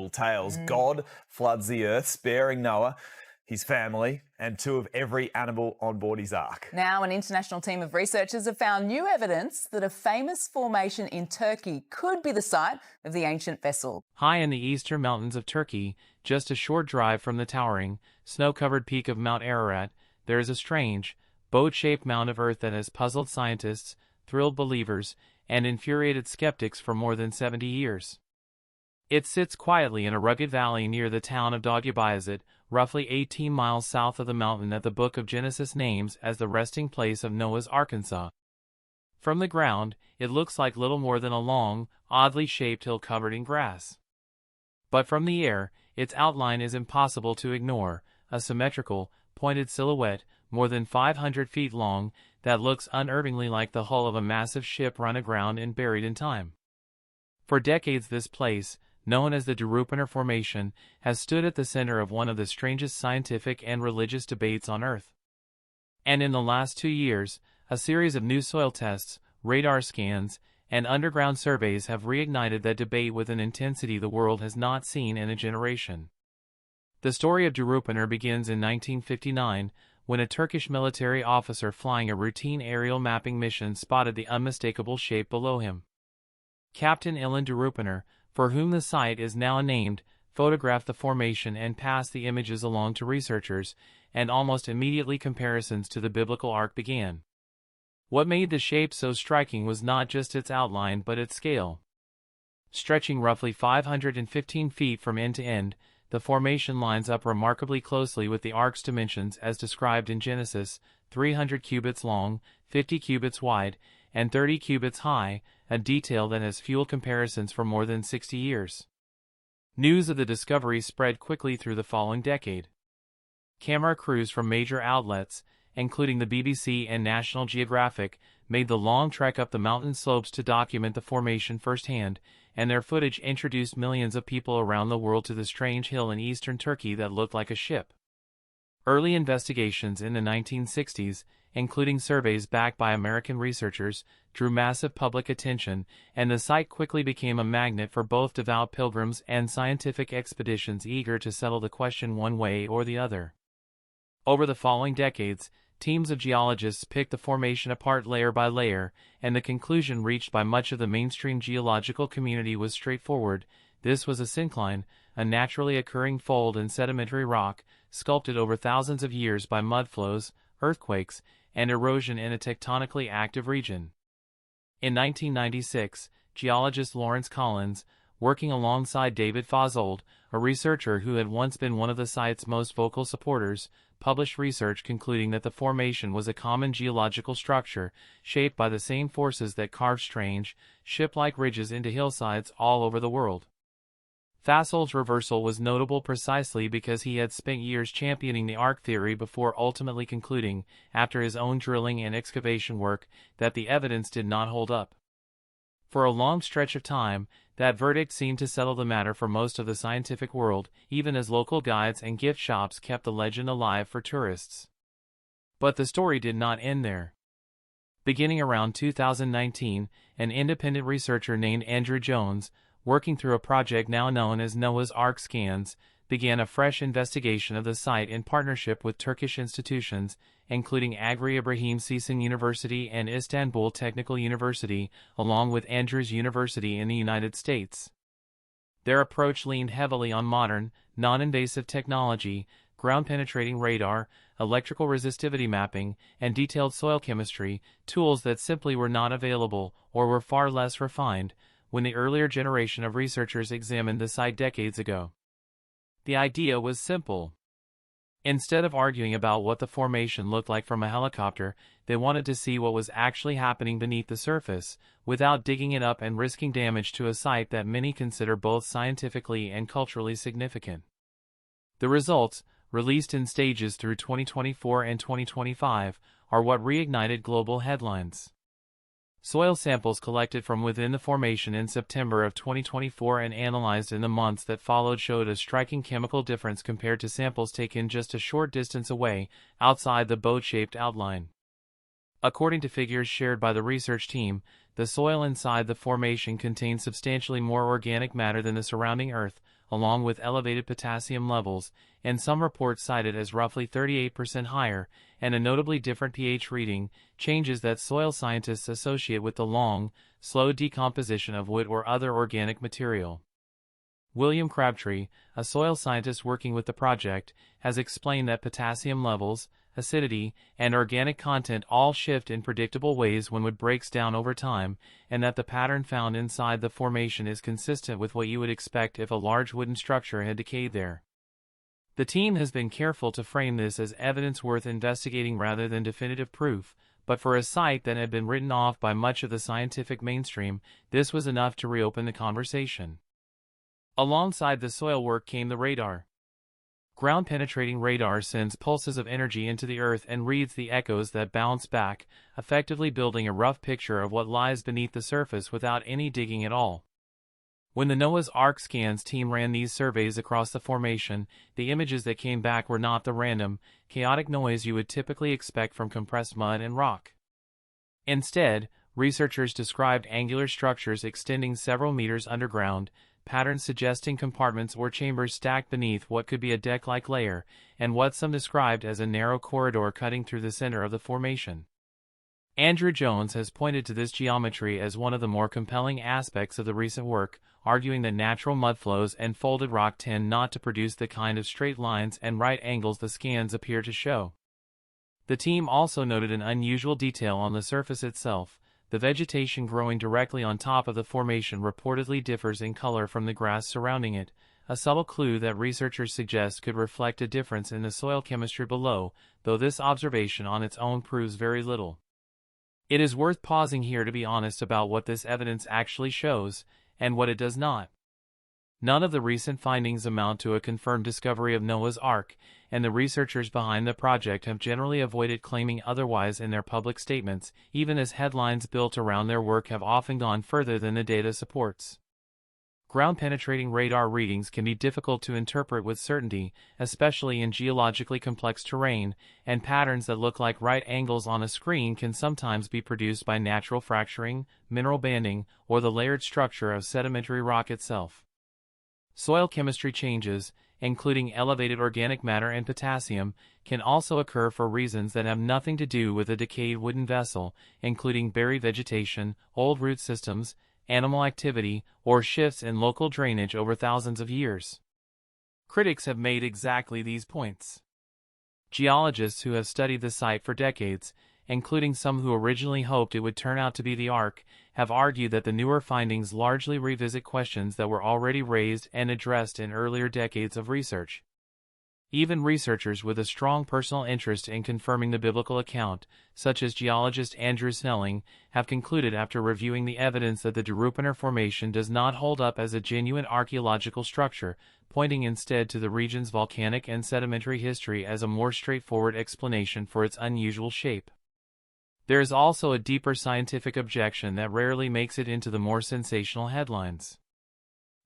biblical tales. God floods the earth, sparing Noah, his family, and 2 of every animal on board his ark. Now, an international team of researchers have found new evidence that a famous formation in Turkey could be the site of the ancient vessel. High in the eastern mountains of Turkey, just a short drive from the towering, snow-covered peak of Mount Ararat, there is a strange, boat-shaped mound of earth that has puzzled scientists, thrilled believers, and infuriated skeptics for more than 70 years. It sits quietly in a rugged valley near the town of Durupinar, roughly 18 miles south of the mountain that the book of Genesis names as the resting place of Noah's Arkansas. From the ground, it looks like little more than a long, oddly shaped hill covered in grass. But from the air, its outline is impossible to ignore, a symmetrical, pointed silhouette, more than 500 feet long, that looks unnervingly like the hull of a massive ship run aground and buried in time. For decades this place, known as the Durupinar Formation, has stood at the center of one of the strangest scientific and religious debates on Earth. And in the last 2 years, a series of new soil tests, radar scans, and underground surveys have reignited that debate with an intensity the world has not seen in a generation. The story of Durupinar begins in 1959, when a Turkish military officer flying a routine aerial mapping mission spotted the unmistakable shape below him. Captain Ilan Durupinar, for whom the site is now named, photographed the formation and passed the images along to researchers, and almost immediately comparisons to the biblical ark began. What made the shape so striking was not just its outline but its scale. Stretching roughly 515 feet from end to end, the formation lines up remarkably closely with the ark's dimensions as described in Genesis, 300 cubits long, 50 cubits wide, and 30 cubits high, a detail that has fueled comparisons for more than 60 years. News of the discovery spread quickly through the following decade. Camera crews from major outlets, including the BBC and National Geographic, made the long trek up the mountain slopes to document the formation firsthand, and their footage introduced millions of people around the world to the strange hill in eastern Turkey that looked like a ship. Early investigations in the 1960s, including surveys backed by American researchers, drew massive public attention, and the site quickly became a magnet for both devout pilgrims and scientific expeditions eager to settle the question one way or the other. Over the following decades, teams of geologists picked the formation apart layer by layer, and the conclusion reached by much of the mainstream geological community was straightforward. This was a syncline, a naturally occurring fold in sedimentary rock, sculpted over thousands of years by mudflows, earthquakes, and erosion in a tectonically active region. In 1996, geologist Lawrence Collins, working alongside David Fausold, a researcher who had once been one of the site's most vocal supporters, published research concluding that the formation was a common geological structure, shaped by the same forces that carved strange, ship-like ridges into hillsides all over the world. Fausold's reversal was notable precisely because he had spent years championing the ark theory before ultimately concluding, after his own drilling and excavation work, that the evidence did not hold up. For a long stretch of time, that verdict seemed to settle the matter for most of the scientific world, even as local guides and gift shops kept the legend alive for tourists. But the story did not end there. Beginning around 2019, an independent researcher named Andrew Jones, working through a project now known as Noah's Ark Scans, began a fresh investigation of the site in partnership with Turkish institutions, including Agri Ibrahim Sisin University and Istanbul Technical University, along with Andrews University in the United States. Their approach leaned heavily on modern, non-invasive technology, ground-penetrating radar, electrical resistivity mapping, and detailed soil chemistry, tools that simply were not available, or were far less refined, when the earlier generation of researchers examined the site decades ago. The idea was simple. Instead of arguing about what the formation looked like from a helicopter, they wanted to see what was actually happening beneath the surface, without digging it up and risking damage to a site that many consider both scientifically and culturally significant. The results, released in stages through 2024 and 2025, are what reignited global headlines. Soil samples collected from within the formation in September of 2024 and analyzed in the months that followed showed a striking chemical difference compared to samples taken just a short distance away, outside the boat-shaped outline. According to figures shared by the research team, the soil inside the formation contains substantially more organic matter than the surrounding Earth, along with elevated potassium levels, and some reports cite it as roughly 38% higher, and a notably different pH reading, changes that soil scientists associate with the long, slow decomposition of wood or other organic material. William Crabtree, a soil scientist working with the project, has explained that potassium levels, acidity, and organic content all shift in predictable ways when wood breaks down over time, and that the pattern found inside the formation is consistent with what you would expect if a large wooden structure had decayed there. The team has been careful to frame this as evidence worth investigating rather than definitive proof, but for a site that had been written off by much of the scientific mainstream, this was enough to reopen the conversation. Alongside the soil work came the radar. Ground-penetrating radar sends pulses of energy into the earth and reads the echoes that bounce back, effectively building a rough picture of what lies beneath the surface without any digging at all. When the Noah's Ark scans team ran these surveys across the formation, the images that came back were not the random, chaotic noise you would typically expect from compressed mud and rock. Instead, researchers described angular structures extending several meters underground, patterns suggesting compartments or chambers stacked beneath what could be a deck-like layer, and what some described as a narrow corridor cutting through the center of the formation. Andrew Jones has pointed to this geometry as one of the more compelling aspects of the recent work, arguing that natural mudflows and folded rock tend not to produce the kind of straight lines and right angles the scans appear to show. The team also noted an unusual detail on the surface itself. The vegetation growing directly on top of the formation reportedly differs in color from the grass surrounding it, a subtle clue that researchers suggest could reflect a difference in the soil chemistry below, though this observation on its own proves very little. It is worth pausing here to be honest about what this evidence actually shows, and what it does not. None of the recent findings amount to a confirmed discovery of Noah's Ark, and the researchers behind the project have generally avoided claiming otherwise in their public statements, even as headlines built around their work have often gone further than the data supports. Ground-penetrating radar readings can be difficult to interpret with certainty, especially in geologically complex terrain, and patterns that look like right angles on a screen can sometimes be produced by natural fracturing, mineral banding, or the layered structure of sedimentary rock itself. Soil chemistry changes, including elevated organic matter and potassium, can also occur for reasons that have nothing to do with a decayed wooden vessel, including buried vegetation, old root systems, animal activity, or shifts in local drainage over thousands of years. Critics have made exactly these points. Geologists who have studied the site for decades, including some who originally hoped it would turn out to be the Ark, have argued that the newer findings largely revisit questions that were already raised and addressed in earlier decades of research. Even researchers with a strong personal interest in confirming the biblical account, such as geologist Andrew Snelling, have concluded after reviewing the evidence that the Durupinar formation does not hold up as a genuine archaeological structure, pointing instead to the region's volcanic and sedimentary history as a more straightforward explanation for its unusual shape. There is also a deeper scientific objection that rarely makes it into the more sensational headlines.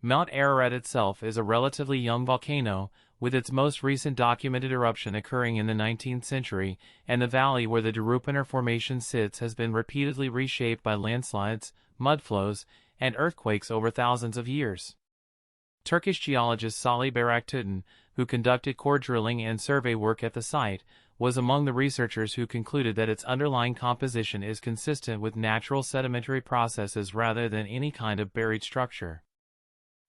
Mount Ararat itself is a relatively young volcano, with its most recent documented eruption occurring in the 19th century, and the valley where the Durupinar formation sits has been repeatedly reshaped by landslides, mudflows, and earthquakes over thousands of years. Turkish geologist Salih Bayraktutan, who conducted core drilling and survey work at the site, was among the researchers who concluded that its underlying composition is consistent with natural sedimentary processes rather than any kind of buried structure.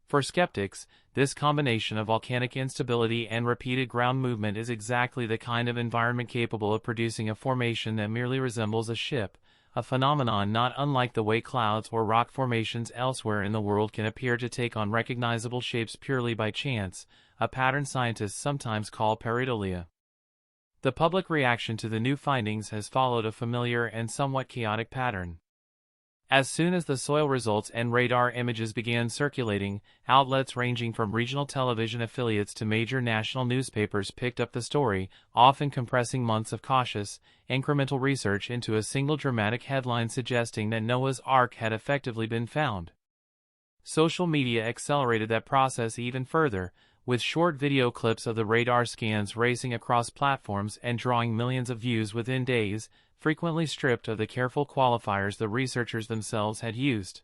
For skeptics, this combination of volcanic instability and repeated ground movement is exactly the kind of environment capable of producing a formation that merely resembles a ship, a phenomenon not unlike the way clouds or rock formations elsewhere in the world can appear to take on recognizable shapes purely by chance, a pattern scientists sometimes call pareidolia. The public reaction to the new findings has followed a familiar and somewhat chaotic pattern. As soon as the soil results and radar images began circulating, outlets ranging from regional television affiliates to major national newspapers picked up the story, often compressing months of cautious, incremental research into a single dramatic headline suggesting that Noah's Ark had effectively been found. Social media accelerated that process even further, with short video clips of the radar scans racing across platforms and drawing millions of views within days, frequently stripped of the careful qualifiers the researchers themselves had used.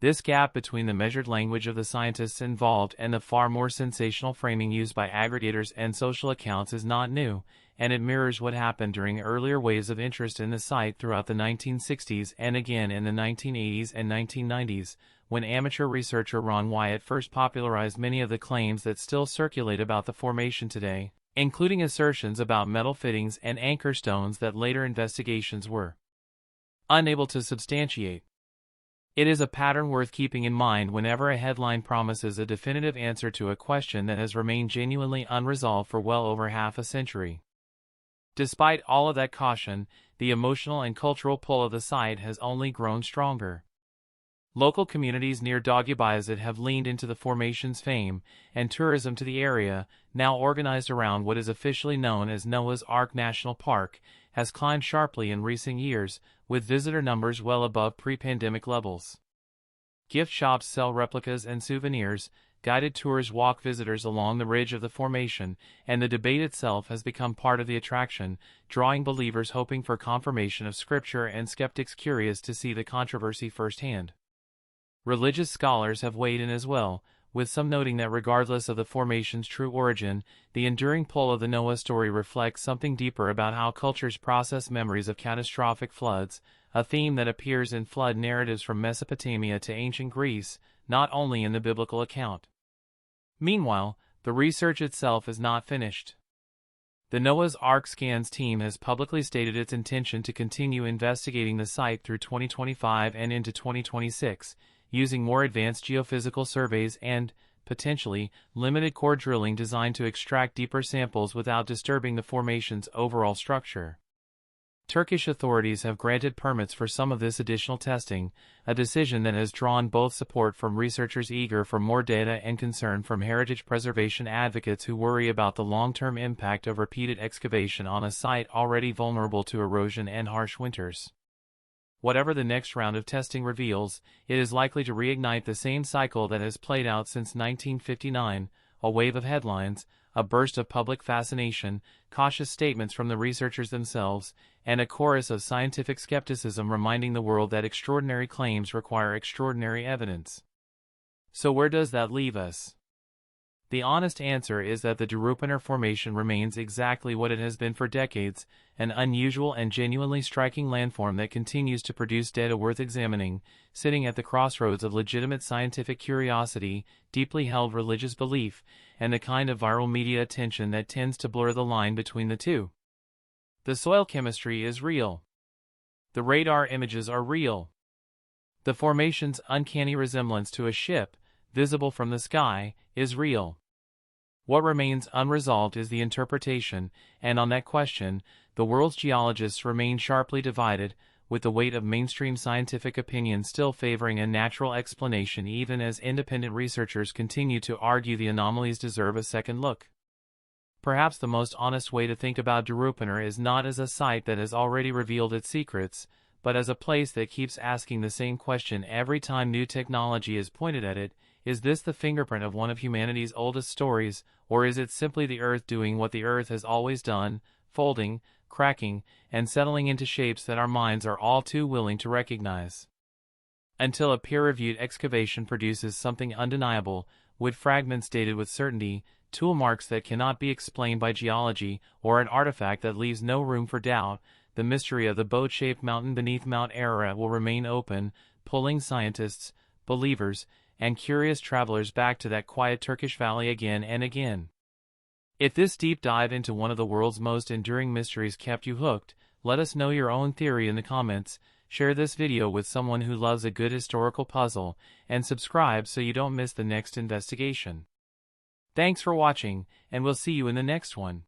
This gap between the measured language of the scientists involved and the far more sensational framing used by aggregators and social accounts is not new, and it mirrors what happened during earlier waves of interest in the site throughout the 1960s and again in the 1980s and 1990s, when amateur researcher Ron Wyatt first popularized many of the claims that still circulate about the formation today, including assertions about metal fittings and anchor stones that later investigations were unable to substantiate. It is a pattern worth keeping in mind whenever a headline promises a definitive answer to a question that has remained genuinely unresolved for well over half a century. Despite all of that caution, the emotional and cultural pull of the site has only grown stronger. Local communities near Doggy Bayazid have leaned into the formation's fame, and tourism to the area, now organized around what is officially known as Noah's Ark National Park, has climbed sharply in recent years, with visitor numbers well above pre-pandemic levels. Gift shops sell replicas and souvenirs, guided tours walk visitors along the ridge of the formation, and the debate itself has become part of the attraction, drawing believers hoping for confirmation of scripture and skeptics curious to see the controversy firsthand. Religious scholars have weighed in as well, with some noting that regardless of the formation's true origin, the enduring pull of the Noah story reflects something deeper about how cultures process memories of catastrophic floods, a theme that appears in flood narratives from Mesopotamia to ancient Greece, not only in the biblical account. Meanwhile, the research itself is not finished. The Noah's Ark Scans team has publicly stated its intention to continue investigating the site through 2025 and into 2026, using more advanced geophysical surveys and, potentially, limited core drilling designed to extract deeper samples without disturbing the formation's overall structure. Turkish authorities have granted permits for some of this additional testing, a decision that has drawn both support from researchers eager for more data and concern from heritage preservation advocates who worry about the long-term impact of repeated excavation on a site already vulnerable to erosion and harsh winters. Whatever the next round of testing reveals, it is likely to reignite the same cycle that has played out since 1959, a wave of headlines, a burst of public fascination, cautious statements from the researchers themselves, and a chorus of scientific skepticism reminding the world that extraordinary claims require extraordinary evidence. So where does that leave us? The honest answer is that the Durupinar Formation remains exactly what it has been for decades, an unusual and genuinely striking landform that continues to produce data worth examining, sitting at the crossroads of legitimate scientific curiosity, deeply held religious belief, and the kind of viral media attention that tends to blur the line between the two. The soil chemistry is real. The radar images are real. The formation's uncanny resemblance to a ship, visible from the sky, is real. What remains unresolved is the interpretation, and on that question, the world's geologists remain sharply divided, with the weight of mainstream scientific opinion still favoring a natural explanation even as independent researchers continue to argue the anomalies deserve a second look. Perhaps the most honest way to think about Durupinar is not as a site that has already revealed its secrets, but as a place that keeps asking the same question every time new technology is pointed at it: is this the fingerprint of one of humanity's oldest stories, or is it simply the Earth doing what the Earth has always done, folding, cracking, and settling into shapes that our minds are all too willing to recognize? Until a peer-reviewed excavation produces something undeniable, wood fragments dated with certainty, tool marks that cannot be explained by geology, or an artifact that leaves no room for doubt, the mystery of the boat-shaped mountain beneath Mount Ararat will remain open, pulling scientists, believers, and curious travelers back to that quiet Turkish valley again and again. If this deep dive into one of the world's most enduring mysteries kept you hooked, let us know your own theory in the comments, share this video with someone who loves a good historical puzzle, and subscribe so you don't miss the next investigation. Thanks for watching, and we'll see you in the next one.